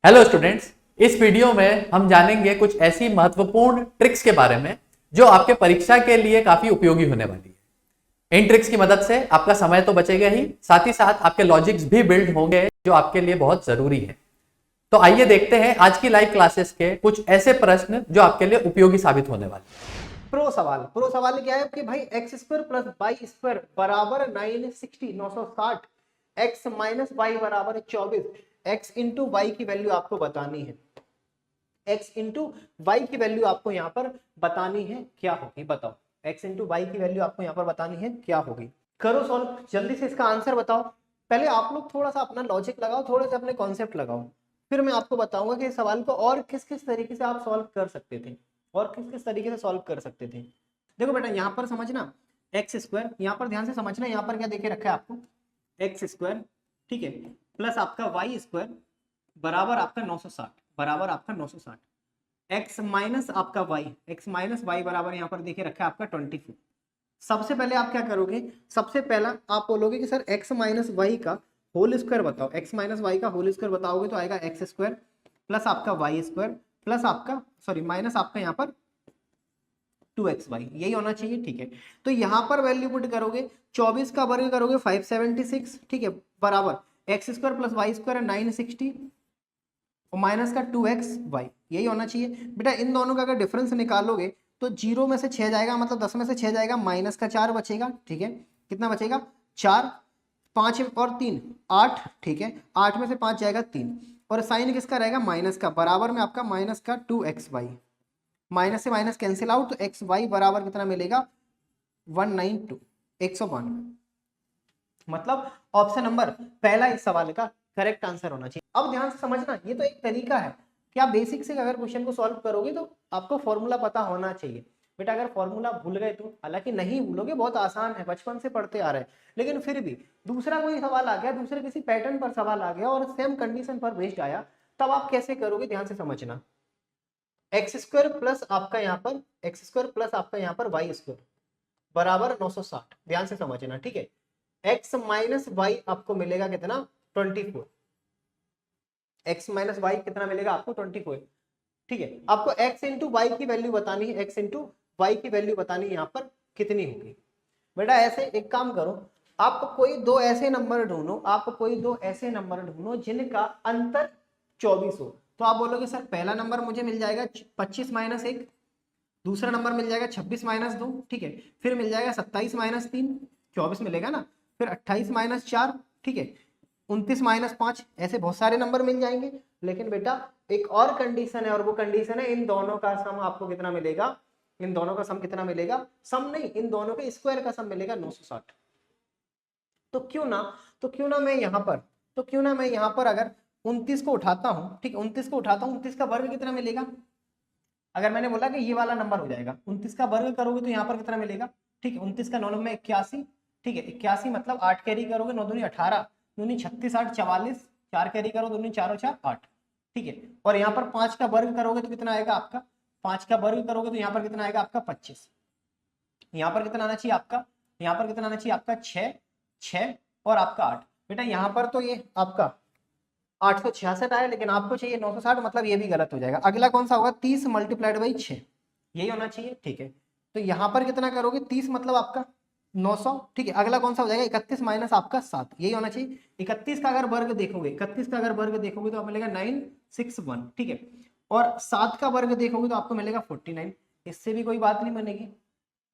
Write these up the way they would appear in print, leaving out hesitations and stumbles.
Hello students, इस video में हम जानेंगे कुछ ऐसी महत्वपूर्ण ट्रिक्स के बारे में जो आपके परीक्षा के लिए काफी उपयोगी होने वाली है। इन ट्रिक्स की मदद से आपका समय तो बचेगा ही, साथ ही साथ आपके लॉजिक्स भी बिल्ड होंगे जो आपके लिए बहुत जरूरी है। तो आइए देखते हैं आज की लाइव क्लासेस के कुछ ऐसे प्रश्न जो आपके लिए उपयोगी साबित होने वाले हैं। प्रो सवाल क्या है कि भाई X square plus Y square बराबर 960 एक्स माइनस वाई बराबर 24। एक्स इंटू वाई की वैल्यू आपको बतानी है। एक्स इंटू वाई की वैल्यू आपको यहाँ पर बतानी है, क्या होगी बताओ। एक्स इंटू वाई की वैल्यू आपको यहाँ पर बतानी है, क्या होगी। करो सॉल्व, जल्दी से इसका आंसर बताओ। पहले आप लोग थोड़ा सा अपना लॉजिक लगाओ, थोड़े से अपने कॉन्सेप्ट लगाओ, फिर मैं आपको बताऊंगा कि इस सवाल को और किस किस तरीके से आप सॉल्व कर सकते थे और किस किस तरीके से सॉल्व कर सकते थे। देखो बेटा, यहाँ पर समझना एक्स स्क्वायर, यहाँ पर ध्यान से समझना, यहाँ पर क्या देखे रखा है आपको, एक्स स्क्वायर, ठीक है, प्लस आपका वाई स्क्वायर बराबर आपका 960, बराबर आपका 960। एक्स माइनस आपका वाई, एक्स माइनस वाई बराबर यहाँ पर देखे रखा है आपका 24। सबसे पहले आप क्या करोगे, सबसे पहला आप बोलोगे कि सर एक्स माइनस वाई का होल स्क्वायर बताओ। एक्स माइनस वाई का होल स्क्वायर बताओगे तो आएगा एक्स स्क्वायर प्लस आपका वाई स्क्वायर प्लस आपका सॉरी माइनस आपका यहाँ पर 2xy, यही होना चाहिए, ठीक है। तो यहाँ पर वैल्यू पुट करोगे, 24 का वर्ग करोगे 576, ठीक है, बराबर X square plus Y square 960 और माइनस का 2xy, यही होना चाहिए। बेटा इन दोनों का अगर डिफरेंस निकालोगे तो 0 में से 6 जाएगा, मतलब 10 में से 6 जाएगा, माइनस का 4 बचेगा, ठीक है। कितना बचेगा, 4, 5 और 3 8, ठीक है, 8 में से 5 जाएगा 3 और साइन किसका रहेगा, माइनस का, बराबर में आपका माइनस का 2xy, माइनस से माइनस कैंसिल आउट, तो एक्स वाई बराबर कितना मिलेगा 192, 101। मतलब ऑप्शन नंबर पहला इस सवाल का करेक्ट आंसर होना चाहिए। अब ध्यान से समझना, ये तो एक तरीका है कि आप बेसिक से अगर क्वेश्चन को सॉल्व करोगे तो आपको फॉर्मूला पता होना चाहिए। बेटा अगर फॉर्मूला भूल गए तो, हालांकि नहीं भूलोगे, बहुत आसान है, बचपन से पढ़ते आ रहे हैं, लेकिन फिर भी दूसरा कोई सवाल आ गया, दूसरे किसी पैटर्न पर सवाल आ गया और सेम कंडीशन पर बेस्ड आया, तब आप कैसे करोगे, ध्यान से समझना। एक्स स्क्वायर प्लस आपका यहाँ पर एक्स स्क्वायर प्लस आपका यहाँ पर वाई स्क्वायर बराबर 960, ध्यान से समझना, ठीक है। एक्स माइनस वाई आपको मिलेगा कितना, 24। एक्स माइनस वाई कितना मिलेगा आपको, 24, ठीक है। आपको एक्स इंटू वाई की वैल्यू बतानी है, एक्स इंटू वाई की वैल्यू बतानी है यहाँ पर कितनी होगी। बेटा ऐसे एक काम करो, आप कोई दो ऐसे नंबर ढूंढो, आप कोई दो ऐसे नंबर ढूंढो जिनका अंतर 24 हो। तो आप बोलोगे सर पहला नंबर मुझे मिल जाएगा 25 माइनस 1, दूसरा नंबर मिल जाएगा 26 माइनस 2, ठीक है, फिर मिल जाएगा 27 माइनस 3, 24 मिलेगा ना, फिर 28 माइनस 4, ठीक है, 29 माइनस 5, ऐसे बहुत सारे नंबर मिल जाएंगे। लेकिन बेटा एक और कंडीशन है, और वो कंडीशन है इन दोनों का सम आपको कितना मिलेगा, इन दोनों का सम कितना मिलेगा, सम नहीं, इन दोनों के स्क्वायर का सम मिलेगा 960। तो क्यों ना मैं यहाँ पर, तो क्यों ना मैं यहाँ पर अगर 29 को उठाता हूँ, ठीक है, 29 को उठाता हूँ, 29 का वर्ग कितना मिलेगा, अगर मैंने बोला कि ये वाला नंबर हो जाएगा, 29 का वर्ग करोगे तो यहाँ पर कितना मिलेगा, ठीक है, 29 का 9 में 81, ठीक है, 81 मतलब 8 कैरी करोगे, 9 दूनी 18, दूनी 36, 8 44, 4 कैरी करो, दूनी 4 और 4 8, ठीक है। और यहाँ पर 5 का वर्ग करोगे तो कितना आएगा आपका, 5 का वर्ग करोगे तो यहाँ पर कितना आएगा आपका 25, यहाँ पर कितना आना चाहिए आपका, यहाँ पर कितना आना चाहिए आपका 6, 6 और आपका 8। बेटा यहाँ पर तो ये आपका 866 आया, लेकिन आपको चाहिए 960, मतलब ये भी गलत हो जाएगा। अगला कौन सा होगा, 30 मल्टीप्लाइड बाई 6, यही होना चाहिए, ठीक है। तो यहाँ पर कितना करोगे, 30 मतलब आपका 900, ठीक है। अगला कौन सा हो जाएगा, 31 माइनस आपका 7, यही होना चाहिए। 31 का अगर वर्ग देखोगे, 31 का अगर वर्ग देखोगे तो आपको मिलेगा 961, ठीक है। और 7 का वर्ग देखोगे तो आपको मिलेगा 49। इससे भी कोई बात नहीं बनेगी,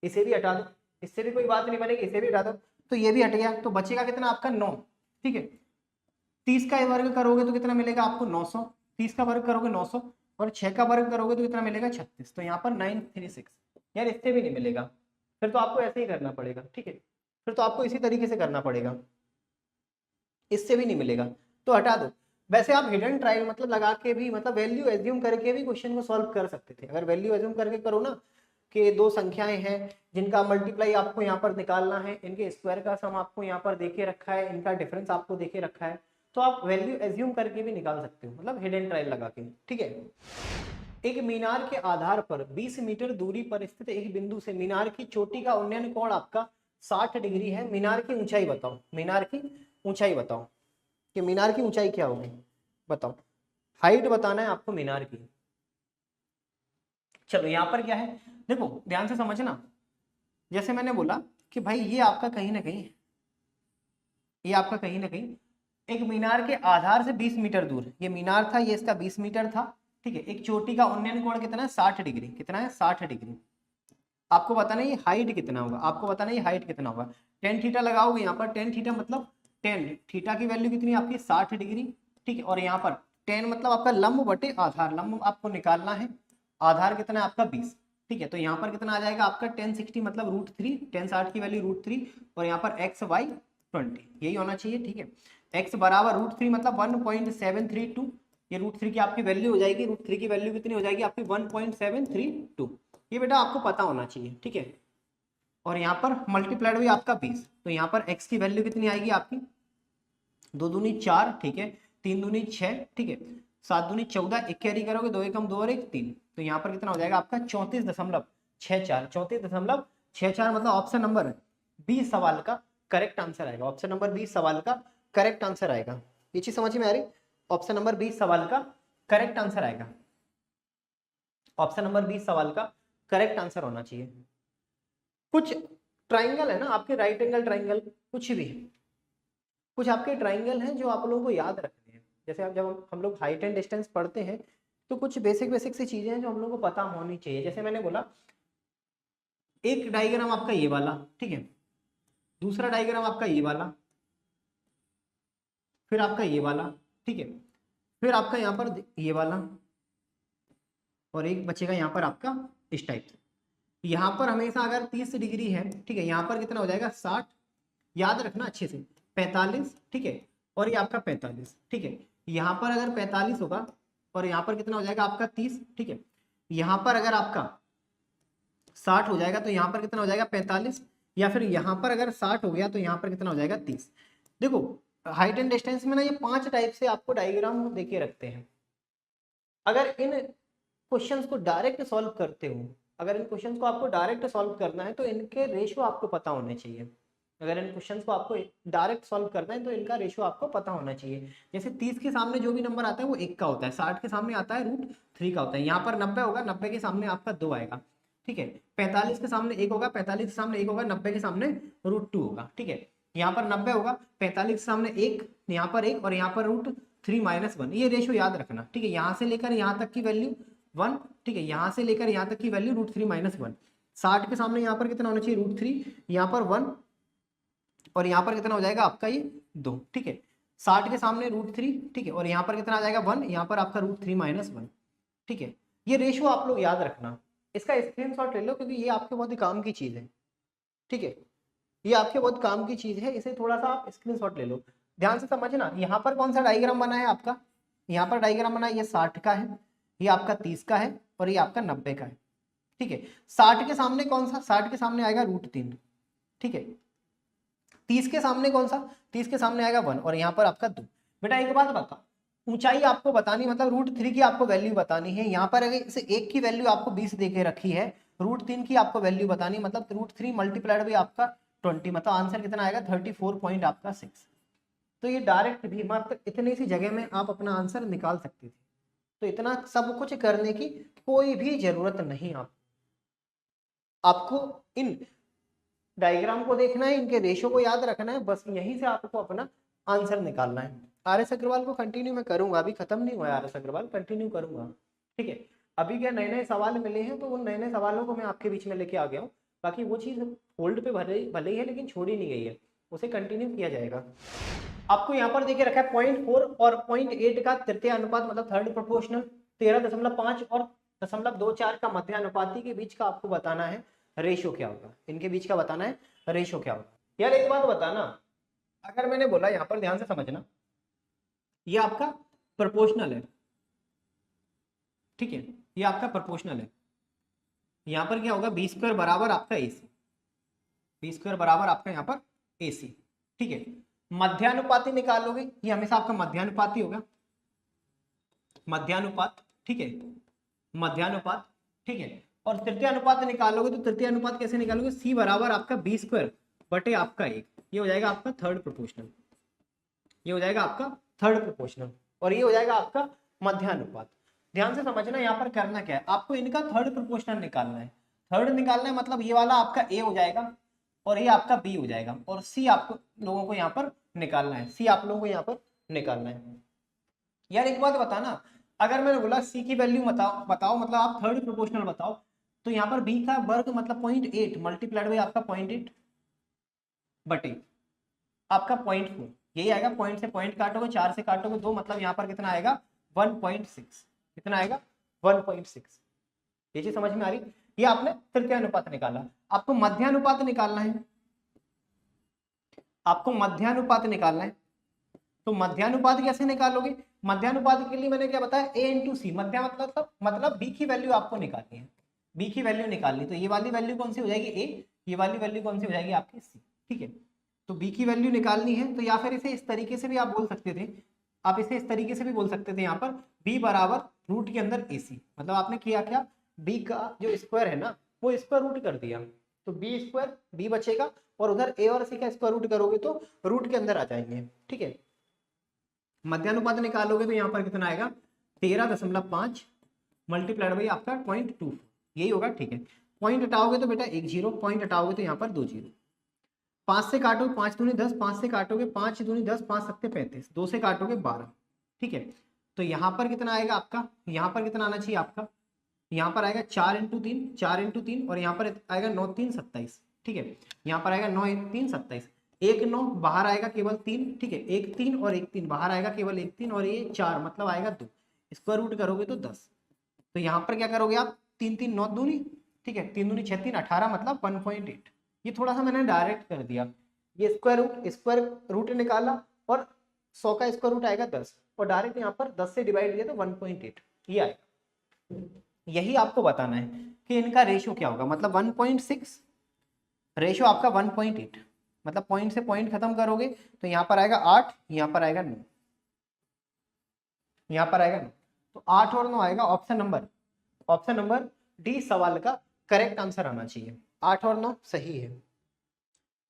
इसे भी हटा दो, इससे भी कोई बात नहीं बनेगी, इसे भी हटा दो, तो ये भी हट गया, तो बचेगा कितना आपका 9, ठीक है। 30 का वर्ग करोगे तो कितना मिलेगा आपको 900, 30 का वर्ग करोगे 900 और 6 का वर्ग करोगे तो कितना मिलेगा 36, तो यहाँ पर 936। यार इससे भी नहीं मिलेगा, फिर तो आपको ऐसे ही करना पड़ेगा, ठीक है, फिर तो आपको इसी तरीके से करना पड़ेगा, इससे भी नहीं मिलेगा, तो हटा दो। वैसे आप हिडन ट्रायल मतलब लगा के भी, मतलब वैल्यू एज्यूम करके भी क्वेश्चन को सॉल्व कर सकते थे। अगर वैल्यू एज्यूम करके करो ना कि दो संख्याएं हैं जिनका मल्टीप्लाई आपको यहाँ पर निकालना है, इनके स्क्वायर का सम आपको यहाँ पर देके रखा है, इनका डिफरेंस आपको देके रखा है, तो आप वैल्यू एज्यूम करके भी निकाल सकते हो, मतलब हिडन ट्रायल लगा के, ठीक है। एक मीनार के आधार पर 20 मीटर दूरी पर स्थित एक बिंदु से मीनार की चोटी का उन्नयन कोण आपका 60 डिग्री है। मीनार की ऊंचाई बताओ, मीनार की ऊंचाई बताओ कि मीनार की ऊंचाई क्या होगी, बताओ। हाइट बताना है आपको मीनार की। चलो यहाँ पर क्या है, देखो ध्यान से समझना। जैसे मैंने बोला कि भाई ये आपका कहीं ना कहीं, ये आपका कहीं ना कहीं एक मीनार के आधार से 20 मीटर दूर, ये मीनार था, ये इसका 20 मीटर था, ठीक है। एक चोटी का उन्नयन कोण कितना है, 60 डिग्री। कितना है, 60 डिग्री। आपको बताना है ये हाइट कितना होगा, आपको बताना है ये हाइट कितना होगा। टेन थीटा लगाओगे यहाँ पर, टेन थीटा मतलब टेन थीटा की वैल्यू कितनी है आपकी, 60 डिग्री, ठीक है। और यहाँ पर टेन मतलब आपका लंब बटे आधार, लंब आपको निकालना है, आधार कितना है आपका 20, ठीक है। तो यहाँ पर कितना आ जाएगा आपका टेन 60 मतलब √3, टेन 60 की वैल्यू √3, और यहाँ पर एक्स वाई 20, यही होना चाहिए, ठीक है। एक्स बराबर √3 मतलब 1.732, ये √3 की आपकी वैल्यू हो जाएगी, √3 की वैल्यू कितनी हो जाएगी आपकी 1.732, ये बेटा आपको पता होना चाहिए, ठीक है। और यहाँ पर मल्टीप्लाइड हुई आपका 20, तो यहाँ पर x की वैल्यू कितनी आएगी आपकी, 2 दूनी 4, ठीक है, 3 दूनी 6, ठीक है, 7 दूनी 14, एक कैरी करोगे 2 एकम 2 और 1 3, तो यहाँ पर कितना हो जाएगा आपका 34.64, 34.64 मतलब ऑप्शन नंबर 20 सवाल का करेक्ट आंसर आएगा। ऑप्शन नंबर 20 सवाल का करेक्ट आंसर आएगा। ये चीज समझ में आ रही, ऑप्शन नंबर 20 सवाल का करेक्ट आंसर आएगा। ऑप्शन नंबर 20 सवाल का करेक्ट आंसर होना चाहिए। कुछ ट्राइंगल है ना आपके, राइट एंगल ट्राइंगल, कुछ भी कुछ आपके ट्राइंगल हैं जो आप लोगों को याद रखने हैं। जैसे आप जब हम लोग हाइट एंड डिस्टेंस पढ़ते हैं तो कुछ बेसिक बेसिक सी चीजें हैं जो हम लोगों को पता होनी चाहिए। जैसे मैंने बोला एक डायग्राम आपका ये वाला, ठीक है, दूसरा डायग्राम आपका ये वाला, फिर आपका ये वाला, ठीक है, फिर आपका यहाँ पर ये वाला, और एक बचेगा यहाँ पर आपका इस टाइप से। यहाँ पर हमेशा अगर 30 डिग्री है, ठीक है, यहाँ पर कितना हो जाएगा 60, याद रखना अच्छे से, 45, ठीक है, और ये आपका 45, ठीक है। यहाँ पर अगर 45 होगा और यहाँ पर कितना हो जाएगा आपका 30, ठीक है। यहाँ पर अगर आपका 60 हो जाएगा तो यहाँ पर कितना हो जाएगा 45, या फिर यहाँ पर अगर 60 हो गया तो यहाँ पर कितना हो जाएगा 30। देखो हाइट एंड डिस्टेंस में ना ये 5 टाइप से आपको डायग्राम देके रखते हैं। अगर इन क्वेश्चंस को डायरेक्ट सॉल्व करते हो, अगर इन क्वेश्चंस को आपको डायरेक्ट सॉल्व करना है तो इनके रेशियो आपको पता होने चाहिए। अगर इन क्वेश्चंस को आपको डायरेक्ट सॉल्व करना है तो इनका रेशियो आपको पता होना चाहिए। जैसे 30 के सामने जो भी नंबर आता है वो 1 का होता है, 60 के सामने आता है √3 का होता है। यहाँ पर 90 होगा, 90 के सामने आपका 2 आएगा, ठीक है। 45 के सामने 1 होगा, 45 के सामने 1 होगा, 90 के सामने √2 होगा, ठीक है। यहाँ पर 90 होगा, 45 के सामने 1, यहाँ पर 1, और यहाँ पर √3 - 1, ये रेशियो याद रखना, ठीक है। यहाँ से लेकर यहाँ तक की वैल्यू 1, ठीक है, यहाँ से लेकर यहाँ तक की वैल्यू √3 - 1। 60 के सामने यहाँ पर कितना होना चाहिए √3, यहाँ पर 1, और यहाँ पर कितना हो जाएगा आपका ये 2, ठीक है। 60 के सामने √3, ठीक है, और यहाँ पर कितना आ जाएगा 1, यहाँ पर आपका √3 - 1, ठीक है। ये रेशियो आप लोग याद रखना, इसका स्क्रीनशॉट ले लो क्योंकि ये आपके बहुत ही काम की चीज है, ठीक है। ये आपके बहुत काम की चीज है, इसे थोड़ा सा आप स्क्रीनशॉट ले लो, ध्यान से समझना। यहाँ पर कौन सा डायग्राम बना है आपका, यहाँ पर डायग्राम बना है, ये 60 का है, ये आपका 30 का है, और ये आपका 90 का है, ठीक है। 60 के सामने कौन सा, 60 के सामने आएगा √3, ठीक है। 30 के सामने कौन सा, 30 के सामने आएगा 1, और यहाँ पर आपका 2। बेटा एक बात बता, ऊंचाई आपको बतानी मतलब √3 की आपको वैल्यू बतानी है। यहाँ पर अगर इसे 1 की वैल्यू आपको 20 देके रखी है, √3 की आपको वैल्यू बतानी मतलब √3 मल्टीप्लाइड बाई आपका 20, मतलब आंसर कितना आएगा 34.6। तो ये डायरेक्ट भी मात्र इतनी सी जगह में आप अपना आंसर निकाल सकते थे। तो इतना सब कुछ करने की कोई भी जरूरत नहीं। आपको इन डायग्राम को देखना है, इनके रेशियो को याद रखना है, बस यहीं से आपको अपना आंसर निकालना है। RS अग्रवाल को कंटिन्यू मैं करूंगा, अभी खत्म नहीं हुआ है RS अग्रवाल, कंटिन्यू करूंगा, ठीक है। अभी क्या नए नए सवाल मिले हैं तो उन नए नए सवालों को मैं आपके बीच में लेके आ गया हूँ। बाकी वो चीज होल्ड पे भले ही है लेकिन छोड़ी नहीं गई है, उसे कंटिन्यू किया जाएगा। आपको यहाँ पर देखिए रखा है 0.4 और 0.8 का तृतीय अनुपात मतलब थर्ड प्रोपोर्शनल, 13.5 और 0.24 का मध्यानुपाती के बीच का आपको बताना है रेशियो क्या होगा, इनके बीच का बताना है रेशियो क्या होगा। यार एक बात बताना, अगर मैंने बोला यहाँ पर ध्यान से समझना, ये आपका प्रोपोर्शनल है, ठीक है, ये आपका प्रोपोर्शनल है। यहाँ पर क्या होगा b² बराबर आपका AC, b² बराबर आपका यहाँ पर AC, ठीक है। मध्यानुपाती निकालोगे, ये हमेशा आपका मध्यानुपाती होगा, मध्यानुपात, ठीक है, मध्यानुपात, ठीक है। और तृतीय अनुपात निकालोगे तो तृतीय अनुपात कैसे निकालोगे, C बराबर आपका b² बटे आपका 1, ये हो जाएगा आपका थर्ड प्रोपोर्शनल, ये हो जाएगा आपका थर्ड प्रोपोर्शनल, और ये हो जाएगा आपका मध्यानुपात। ध्यान से समझना, यहाँ पर करना क्या है, आपको इनका थर्ड प्रोपोर्शनल निकालना है। थर्ड निकालना है मतलब ये वाला आपका ए हो जाएगा और ये आपका बी हो जाएगा, और सी आपको लोगों को यहाँ पर निकालना है, सी आप लोगों को यहाँ पर निकालना है। यार एक बात बताना, अगर मैंने बोला सी की वैल्यू बताओ बताओ मतलब आप थर्ड प्रोपोर्शनल बताओ, तो यहाँ पर बी का वर्ग मतलब 0.8 मल्टीप्लाइड बाई आपका 0.8 बटे आपका 0.4, यही आएगा। पॉइंट से पॉइंट काटोगे, 4 से काटोगे 2, मतलब यहाँ पर कितना आएगा 1.6, कितना आएगा 1.6। ये चीज समझ में आ रही? ये आपने तृतीय अनुपात निकाला। आपको मध्यानुपात निकालना है, आपको मध्यानुपात निकालना है। तो मध्यानुपात कैसे निकालोगे? मध्यानुपात के लिए मैंने क्या बताया, a इंटू सी। मध्या मतलब b की वैल्यू आपको निकालनी है, b की वैल्यू निकालनी। तो ये वाली वैल्यू कौन सी हो जाएगी a, ये वाली वैल्यू कौन सी हो जाएगी आपकी c, ठीक है। तो b की वैल्यू निकालनी है, तो या फिर इसे इस तरीके से भी आप बोल सकते थे, आप इसे इस तरीके से भी बोल सकते थे यहाँ पर b बराबर रूट के अंदर ac। मतलब आपने किया क्या, b का जो स्क्वायर है ना वो स्क्वायर रूट कर दिया, तो b स्क्वायर b बचेगा, और उधर a और c का स्क्वायर रूट करोगे तो रूट के अंदर आ जाएंगे, ठीक है। मध्यानुपात निकालोगे तो यहाँ पर कितना आएगा 13.5 मल्टीप्लाइड बाई आपका 0.24, यही होगा, ठीक है। पॉइंट हटाओगे तो बेटा 1 0, पॉइंट हटाओगे तो यहाँ पर 2 0। 5 से काटोगे 5 दूनी 10, 5 से काटोगे 5 दूनी 10, 5 सत्ते 35, 2 से काटोगे 12, ठीक है। तो यहाँ पर कितना आएगा आपका, यहाँ पर कितना आना चाहिए आपका, यहाँ पर आएगा 4 इंटू 3, 4 इंटू 3, और यहाँ पर आएगा 9 3 27, ठीक है। यहाँ पर आएगा 9 3 27, 1 9 बाहर आएगा केवल 3, ठीक है। 1 3 और 1 3 बाहर आएगा केवल 1 3, और ये 4 मतलब आएगा 2, स्क्वायर रूट करोगे तो 10। तो यहाँ पर क्या करोगे आप, 3 3 9 दूनी, ठीक है, 3 दूनी 6 3 18 मतलब 1.8। ये थोड़ा सा मैंने डायरेक्ट कर दिया, ये स्क्वायर रूट निकाला, और 100 का स्क्वायर रूट आएगा 10, और डायरेक्ट यहाँ पर 10 से डिवाइड किया तो 1.8 ये आएगा। यही आपको बताना है कि इनका रेशियो क्या होगा, मतलब 1.6 रेशियो आपका 1.8, मतलब पॉइंट से पॉइंट खत्म करोगे तो यहाँ पर आएगा 8, यहाँ पर आएगा 9, यहाँ पर आएगा 9, तो 8 और 9 आएगा ऑप्शन नंबर डी सवाल का करेक्ट आंसर आना चाहिए। 8 और 9 सही है।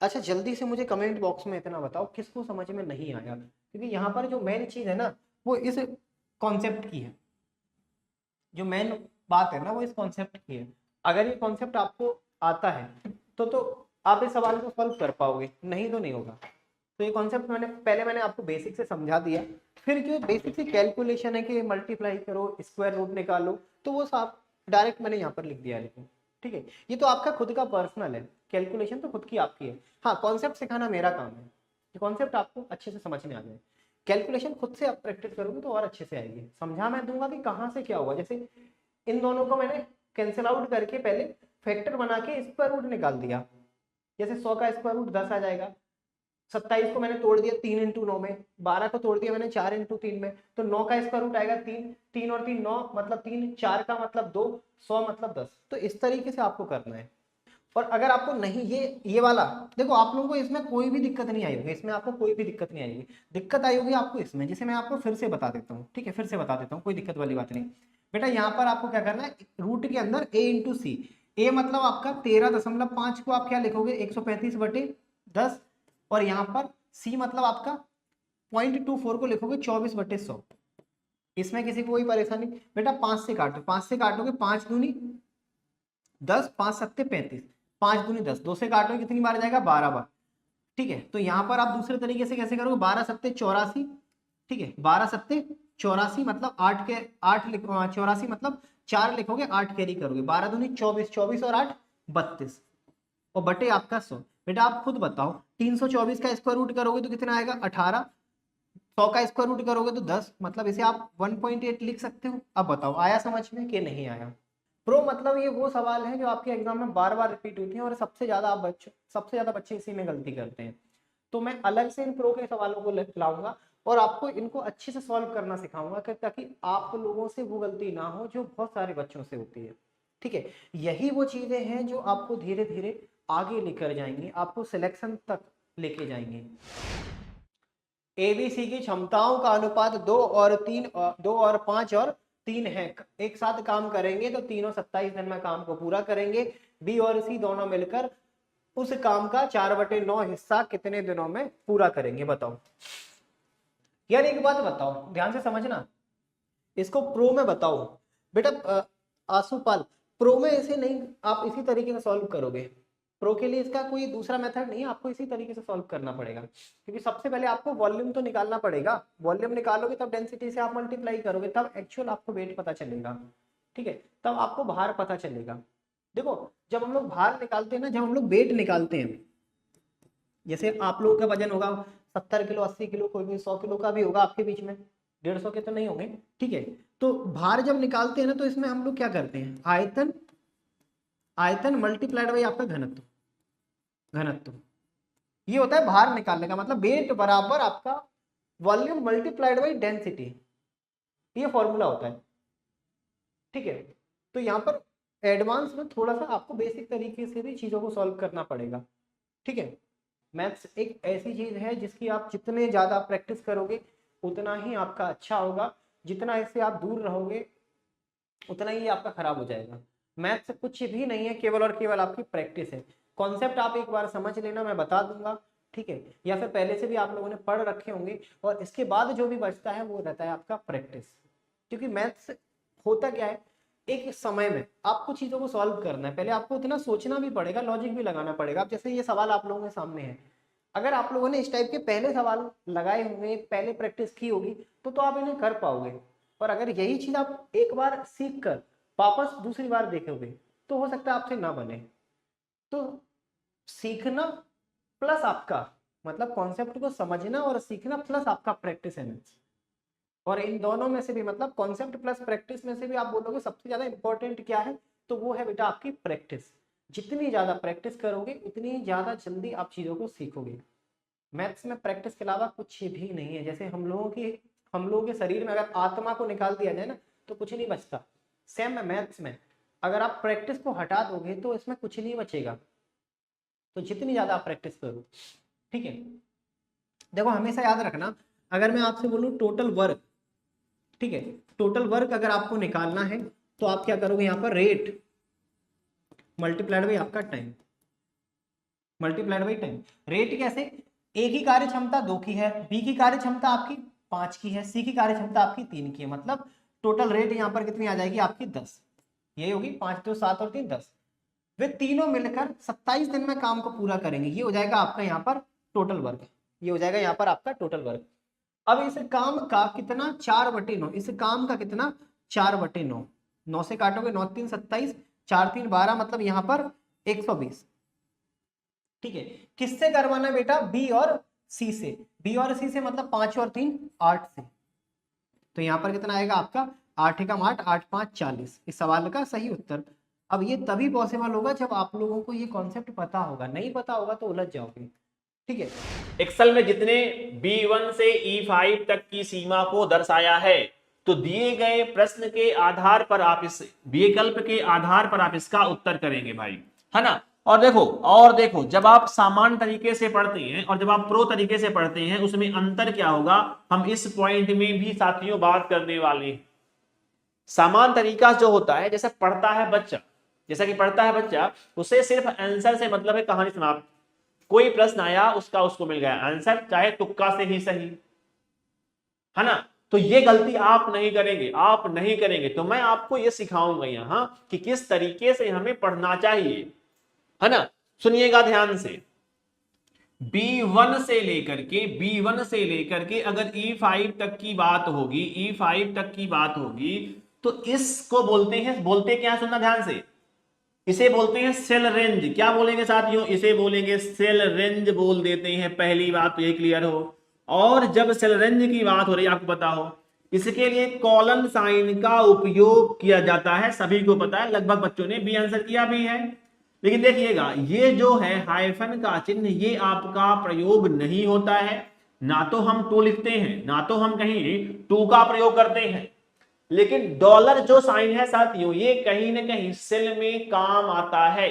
अच्छा जल्दी से मुझे कमेंट बॉक्स में इतना बताओ किसको समझ में नहीं आया, क्योंकि यहाँ पर जो मेन चीज है ना वो इस कॉन्सेप्ट की है, जो मेन बात है ना वो इस कॉन्सेप्ट की है। अगर ये कॉन्सेप्ट आपको आता है तो आप इस सवाल को सॉल्व कर पाओगे, नहीं तो नहीं होगा। तो ये कॉन्सेप्ट मैंने आपको बेसिक से समझा दिया, फिर जो बेसिक से कैलकुलेशन है कि मल्टीप्लाई करो, स्क्वायर रूट निकालो, तो वो सब डायरेक्ट मैंने यहाँ पर लिख दिया, लेकिन ठीक है ये तो आपका खुद का पर्सनल है, कैलकुलेशन तो खुद की आपकी है। हाँ कॉन्सेप्ट सिखाना मेरा काम है, कॉन्सेप्ट आपको अच्छे से समझ में आ जाए। कैलकुलेशन खुद से आप प्रैक्टिस करोगे तो और अच्छे से आएगी। समझा मैं दूंगा कि कहाँ से क्या हुआ, जैसे इन दोनों को मैंने कैंसिल आउट करके पहले फैक्टर बना के स्क्वायर रूट निकाल दिया, जैसे 100 का स्क्वायर रूट 10 आ जाएगा। 27 को मैंने तोड़ दिया 3 इंटू 9 में, 12 को तोड़ दिया मैंने 4 इंटू 3 में, तो 9 का स्क्वायर रूट आएगा 3, 3 और 3 9 मतलब 3, 4 का मतलब 2, 100 मतलब 10। तो इस तरीके से आपको करना है। और अगर आपको नहीं ये वाला देखो, आप लोगों को इसमें कोई भी दिक्कत नहीं आई होगी, इसमें आपको कोई भी दिक्कत नहीं आएगी, दिक्कत आई होगी आपको इसमें, जिसे मैं आपको फिर से बता देता हूँ, ठीक है, फिर से बता देता हूँ, कोई दिक्कत वाली बात नहीं। बेटा यहाँ पर आपको क्या करना है, रूट के अंदर a इंटू सी, ए मतलब आपका 13.5 को आप क्या लिखोगे 135/10, और यहाँ पर सी मतलब आपका 0.24 को लिखोगे 24/100। इसमें किसी को कोई परेशानी? बेटा 5 से काटो, 5 से काटोगे 5 दूनी 10, 5 सत्ते 35, 5 दूनी 10, 2 से काटोगे कितनी बार जाएगा 12 बार, ठीक है। तो यहाँ पर आप दूसरे तरीके से कैसे करोगे, 12 सत्ते 84, ठीक है, 12 सत्ते 84 मतलब 8 के 8 84 मतलब 4 लिखोगे 8 कैरी करोगे, 12 दूनी 24, 24 और 8 32, और बटे आपका 100। बेटा आप खुद बताओ 324 का स्क्वायर रूट करोगे तो कितना आएगा 18, 100 का स्क्वायर रूट करोगे तो 10, मतलब इसे आप 1.8 लिख सकते हो। अब बताओ आया समझ में कि नहीं आया? प्रो मतलब ये वो सवाल है जो आपके एग्जाम में बार बार रिपीट होती है, और सबसे ज्यादा बच्चे इसी में गलती करते हैं। तो मैं अलग से इन प्रो के सवालों को लाऊंगा और आपको इनको अच्छे से सॉल्व करना सिखाऊंगा, ताकि आप लोगों से वो गलती ना हो जो बहुत सारे बच्चों से होती है, ठीक है। यही वो चीजें हैं जो आपको धीरे धीरे आगे लेकर जाएंगे, आपको सिलेक्शन तक लेके जाएंगे। एबीसी की क्षमताओं का अनुपात 2 और 5 और 3 है, एक साथ काम करेंगे तो तीनों 27 दिन में काम को पूरा करेंगे। बी और सी दोनों मिलकर उस काम का 4/9 हिस्सा कितने दिनों में पूरा करेंगे? बताओ यार, एक बात बताओ, ध्यान से समझना, इसको प्रो में बताओ बेटा। आशुपाल, प्रो में ऐसे नहीं, आप इसी तरीके से सॉल्व करोगे। प्रो के लिए इसका कोई दूसरा मेथड नहीं है, आपको इसी तरीके से सॉल्व करना पड़ेगा, क्योंकि सबसे पहले आपको वॉल्यूम तो निकालना पड़ेगा। वॉल्यूम निकालोगे तब डेंसिटी से आप मल्टीप्लाई करोगे, तब एक्चुअल आपको वेट पता चलेगा। ठीक है, तब आपको भार पता चलेगा। देखो जब हम लोग भार निकालते हैं ना, जब हम लोग वेट निकालते हैं, जैसे आप लोगों का वजन होगा 70 किलो, 80 किलो, कोई भी 100 किलो का भी होगा आपके बीच में, 150 के तो नहीं होंगे। ठीक है, तो भार जब निकालते हैं ना, तो इसमें हम लोग क्या करते हैं, आयतन, आयतन मल्टीप्लाइड बाई आपका घनत्व, घनत्व ये होता है भार निकालने का मतलब। वेट बराबर आपका वॉल्यूम मल्टीप्लाइड बाई डेंसिटी, ये फॉर्मूला होता है। ठीक है, तो यहाँ पर एडवांस में थोड़ा सा आपको बेसिक तरीके से भी चीजों को सॉल्व करना पड़ेगा। ठीक है, मैथ्स एक ऐसी चीज है जिसकी आप जितने ज्यादा प्रैक्टिस करोगे उतना ही आपका अच्छा होगा, जितना इससे आप दूर रहोगे उतना ही आपका खराब हो जाएगा। मैथ्स कुछ भी नहीं है, केवल और केवल आपकी प्रैक्टिस है। कॉन्सेप्ट आप एक बार समझ लेना, मैं बता दूंगा। ठीक है, या फिर पहले से भी आप लोगों ने पढ़ रखे होंगे, और इसके बाद जो भी बचता है वो रहता है आपका प्रैक्टिस। क्योंकि मैथ्स होता क्या है, एक समय में आपको चीजों को सॉल्व करना है, पहले आपको इतना सोचना भी पड़ेगा, लॉजिक भी लगाना पड़ेगा। अब जैसे ये सवाल आप लोगों के सामने है, अगर आप लोगों ने इस टाइप के पहले सवाल लगाए होंगे, पहले प्रैक्टिस की होगी, तो आप इन्हें कर पाओगे। और अगर यही चीज आप एक बार सीख कर वापस दूसरी बार देखोगे तो हो सकता है आपसे ना बने। तो सीखना प्लस आपका मतलब कॉन्सेप्ट को समझना और सीखना प्लस आपका प्रैक्टिस है मैथ्स। और इन दोनों में से भी मतलब कॉन्सेप्ट प्लस प्रैक्टिस में से भी आप बोलोगे सबसे ज्यादा इंपॉर्टेंट क्या है, तो वो है बेटा आपकी प्रैक्टिस। जितनी ज्यादा प्रैक्टिस करोगे उतनी ज्यादा जल्दी आप चीजों को सीखोगे। मैथ्स में प्रैक्टिस के अलावा कुछ भी नहीं है। जैसे हम लोगों के शरीर में अगर आत्मा को निकाल दिया जाए ना तो कुछ नहीं बचता, सेम मैथ्स में अगर आप प्रैक्टिस को हटा दोगे तो इसमें कुछ नहीं बचेगा। तो जितनी ज्यादा आप प्रैक्टिस करो। ठीक है, देखो हमेशा याद रखना, अगर मैं आपसे बोलूं टोटल वर्क, ठीक है, टोटल वर्क अगर आपको निकालना है तो आप क्या करोगे, यहाँ पर रेट मल्टीप्लाइड बाई आपका time, multiplied by time. Rate कैसे, ए की कार्य क्षमता 2 की है, बी की कार्य क्षमता आपकी 5 की है, सी की कार्य क्षमता आपकी 3 की है, मतलब टोटल रेट यहाँ पर कितनी आ जाएगी आपकी 10। ये होगी 5 2 7 और 3 10। वे तीनों मिलकर 27 दिन में काम को पूरा करेंगे। ये हो जाएगा आपका यहाँ पर टोटल वर्क, ये हो जाएगा यहाँ पर आपका टोटल वर्क। अब इस काम का कितना 4/9, इस काम का कितना 4/9, 9 से काटोगे 9 3 27, 4 3 12, मतलब यहाँ पर 120। ठीक है, किससे करवाना है बेटा, बी और सी से। बी और सी से मतलब 5 और 3 8 से। तो यहाँ पर कितना आएगा आपका 8 एकम 8, 8 5 40, इस सवाल का सही उत्तर। अब ये तभी पॉसिबल होगा जब आप लोगों को ये कॉन्सेप्ट पता होगा, नहीं पता होगा तो उलझ जाओगे। ठीक है, एक्सेल में जितने B1 से E5 तक की सीमा को दर्शाया है, तो दिए गए प्रश्न के आधार पर आप इस विकल्प के आधार पर आप इसका उत्तर करेंगे भाई, है ना। और देखो जब आप सामान्य तरीके से पढ़ते हैं और जब आप प्रो तरीके से पढ़ते हैं उसमें अंतर क्या होगा, हम इस पॉइंट में भी साथियों बात करने वाले हैं। सामान्य तरीका जो होता है, जैसे पढ़ता है बच्चा, जैसा कि पढ़ता है बच्चा, उसे सिर्फ आंसर से मतलब है, कहानी समाप्त। कोई प्रश्न आया उसको मिल गया आंसर, चाहे तुक्का से ही सही, है ना। तो ये गलती आप नहीं करेंगे, तो मैं आपको ये सिखाऊंगा यहाँ कि किस तरीके से हमें पढ़ना चाहिए, है ना। सुनिएगा ध्यान से, B1 से लेकर के अगर E5 तक की बात होगी, तो इसको बोलते क्या, सुनना ध्यान से, इसे बोलते हैं सेल रेंज। क्या बोलेंगे साथियों, इसे बोलेंगे सेल रेंज बोल देते हैं। पहली बात तो ये क्लियर हो। और जब सेल रेंज की बात हो रही है, आपको पता हो, इसके लिए कॉलन साइन का उपयोग किया जाता है, सभी को पता है, लगभग बच्चों ने भी आंसर किया भी है। लेकिन देखिएगा, ये जो है हाइफन का चिन्ह, ये आपका प्रयोग नहीं होता है। ना तो हम टू लिखते हैं, ना तो हम कहीं टू का प्रयोग करते हैं, लेकिन डॉलर जो साइन है साथियों, ये कहीं ना कहीं सेल में काम आता है।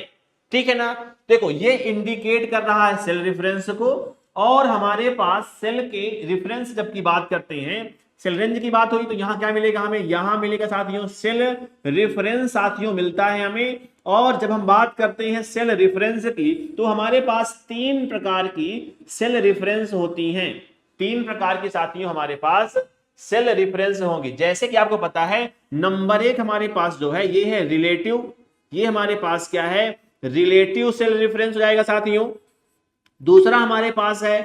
ठीक है ना। देखो ये इंडिकेट कर रहा है सेल रेफरेंस को, और हमारे पास सेल के रेफरेंस जब की बात करते हैं, सेल रेंज की बात हुई, तो यहां क्या मिलेगा हमें, यहां मिलेगा साथियों सेल रेफरेंस साथियों मिलता है हमें। और जब हम बात करते हैं सेल रेफरेंस की, तो हमारे पास 3 प्रकार की सेल रेफरेंस होती हैं। 3 प्रकार की साथियों हमारे पास सेल रेफरेंस होंगी। जैसे कि आपको पता है नंबर 1 हमारे पास जो है ये है रिलेटिव, ये हमारे पास क्या है रिलेटिव सेल रेफरेंस हो जाएगा साथियों। दूसरा हमारे पास है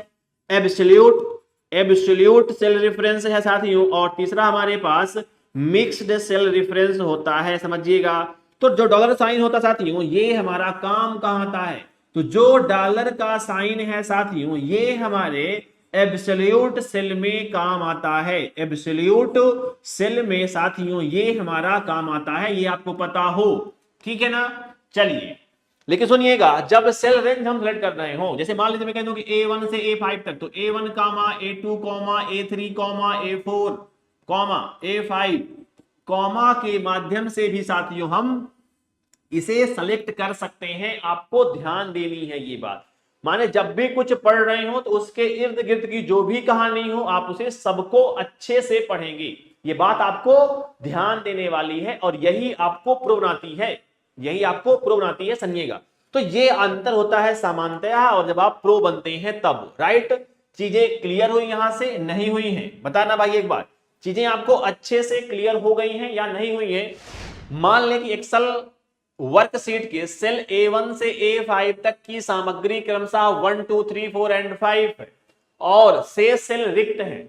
एब्सोल्यूट, एब्सोल्यूट सेल रेफरेंस है साथियों। और तीसरा हमारे पास मिक्स्ड सेल रेफरेंस होता है, समझिएगा। तो जो डॉलर साइन होता है साथियों ये हमारा काम कहां आता है, तो जो डॉलर का साइन है साथियों ये हमारे एब्सोल्यूट सेल में काम आता है, एब्सोल्यूट सेल में साथियों ये हमारा काम आता है, ये आपको पता हो, ठीक है ना। चलिए लेकिन सुनिएगा, जब सेल रेंज हम सेलेक्ट कर रहे हो, जैसे मान लीजिए मैं कह दूं कि A1 से A5 तक, तो A1 कामा A2 comma A3 comma A4 comma A5 comma के माध्यम से भी साथियों हम इसे सेलेक्ट कर सकते हैं। आपको ध्यान देनी है ये बात, माने जब भी कुछ पढ़ रहे हो तो उसके इर्द गिर्द की जो भी कहानी हो आप उसे सबको अच्छे से पढ़ेंगे, ये बात आपको ध्यान देने वाली है और यही आपको प्रो बनाती है, यही आपको प्रो बनाती है, समझिएगा। तो ये अंतर होता है सामान्यतः और जब आप प्रो बनते हैं तब, राइट। चीजें क्लियर हुई यहां से, नहीं हुई हैं बताना भाई एक बार, चीजें आपको अच्छे से क्लियर हो गई हैं या नहीं हुई हैं। मान लें कि एक्सेल वर्कशीट के सेल A1 से A5 तक की सामग्री क्रमशः 1 2 3 4 एंड 5 है और शेष सेल रिक्त है।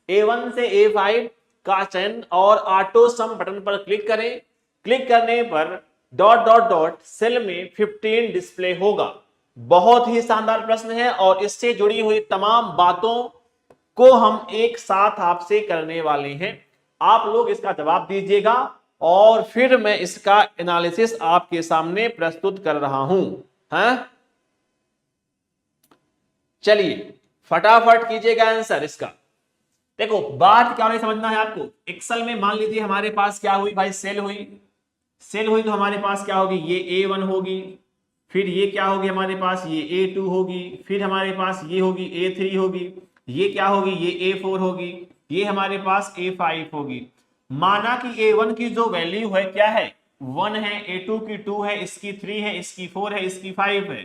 A1 से A5 का चयन और ऑटो सम बटन पर क्लिक करें। क्लिक करने पर डॉट डॉट डॉट सेल में 15 डिस्प्ले होगा। बहुत ही शानदार प्रश्न है और इससे जुड़ी हुई तमाम बातों को हम एक साथ आपसे करने वाले हैं। आप लोग इसका जवाब दीजिएगा और फिर मैं इसका एनालिसिस आपके सामने प्रस्तुत कर रहा हूं। हाँ? चलिए फटाफट कीजिएगा आंसर इसका। देखो बात क्या समझना है आपको, एक्सेल में मान लीजिए हमारे पास क्या हुई भाई, सेल हुई, सेल हुई तो हमारे पास क्या होगी, ये A1 होगी, फिर ये क्या होगी हमारे पास, ये A2 होगी, फिर हमारे पास ये होगी A3 होगी, ये क्या होगी, ये A4 होगी, ये हमारे पास A5 होगी। माना कि A1 की जो वैल्यू है क्या है 1 है, A2 की 2 है, इसकी 3 है, इसकी 4 है, इसकी 5 है।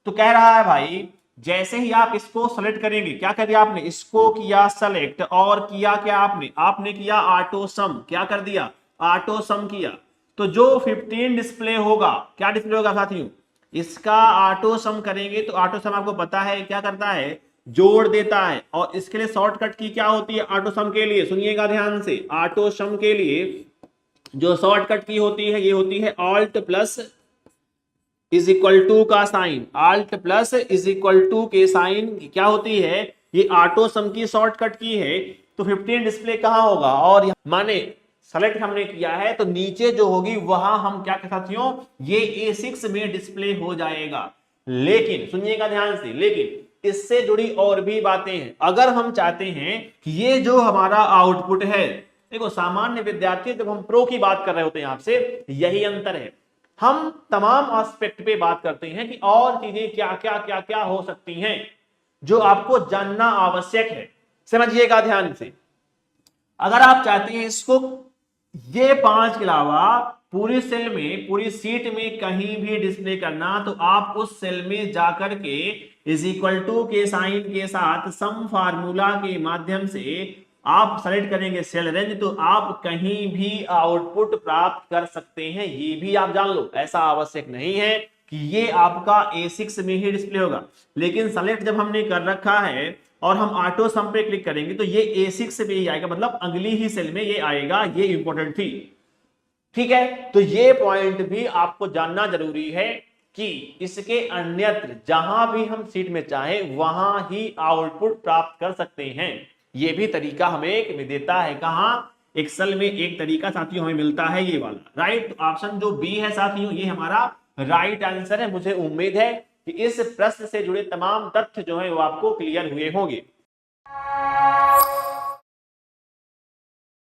तो कह रहा है भाई जैसे ही आप इसको सेलेक्ट करेंगे, क्या कर दिया आपने, इसको किया सेलेक्ट और किया क्या आपने किया ऑटो सम, क्या कर दिया ऑटो सम किया, तो जो 15 डिस्प्ले होगा, क्या डिस्प्ले होगा साथियों, इसका ऑटो सम करेंगे तो ऑटो सम आपको पता है क्या करता है, जोड़ देता है। और इसके लिए शॉर्टकट की क्या होती है ऑटो सम के लिए, सुनिएगा ध्यान से, ऑटो सम के लिए जो शॉर्टकट की होती है ये होती है alt plus is equal to का sign, alt plus is equal to के साइन क्या होती है, ये ऑटो सम की शॉर्टकट की है। तो 15 डिस्प्ले कहां होगा, और माने सेलेक्ट हमने किया है तो नीचे जो होगी वहां हम क्या साथियों ये A6 में डिस्प्ले हो जाएगा। लेकिन सुनिएगा ध्यान से, लेकिन इससे जुड़ी और भी बातें हैं। अगर हम चाहते हैं कि ये जो हमारा आउटपुट है, देखो सामान्य विद्यार्थी जब हम प्रो की बात कर रहे होते हैं आपसे, यही अंतर है, हम तमाम एस्पेक्ट पे बात करते हैं कि और चीजें क्या क्या क्या क्या हो सकती हैं जो आपको जानना आवश्यक है। समझिएगा ध्यान से, अगर आप चाहते हैं इसको ये 5 के अलावा पूरी सेल में, पूरी सीट में कहीं भी डिस्प्ले करना, तो आप उस सेल में जाकर के इज इक्वल टू के साइन के साथ सम फार्मूला के माध्यम से आप सेलेक्ट करेंगे सेल रेंज, तो आप कहीं भी आउटपुट प्राप्त कर सकते हैं। ये भी आप जान लो, ऐसा आवश्यक नहीं है कि ये आपका A6 में ही डिस्प्ले होगा, लेकिन सेलेक्ट जब हमने कर रखा है और हम ऑटो सम पे क्लिक करेंगे तो ये A6 में ही आएगा, मतलब अगली ही सेल में ये आएगा। ये इंपॉर्टेंट थी, ठीक है। तो ये पॉइंट भी आपको जानना जरूरी है कि इसके अन्यत्र जहां भी हम सीट में चाहे वहां ही आउटपुट प्राप्त कर सकते हैं। ये भी तरीका हमें देता है कहां, एक्सेल में एक तरीका साथियों हमें मिलता है ये वाला, राइट। ऑप्शन जो बी है साथियों ये हमारा राइट आंसर है। मुझे उम्मीद है कि इस प्रश्न से जुड़े तमाम तथ्य जो है वो आपको क्लियर हुए होंगे।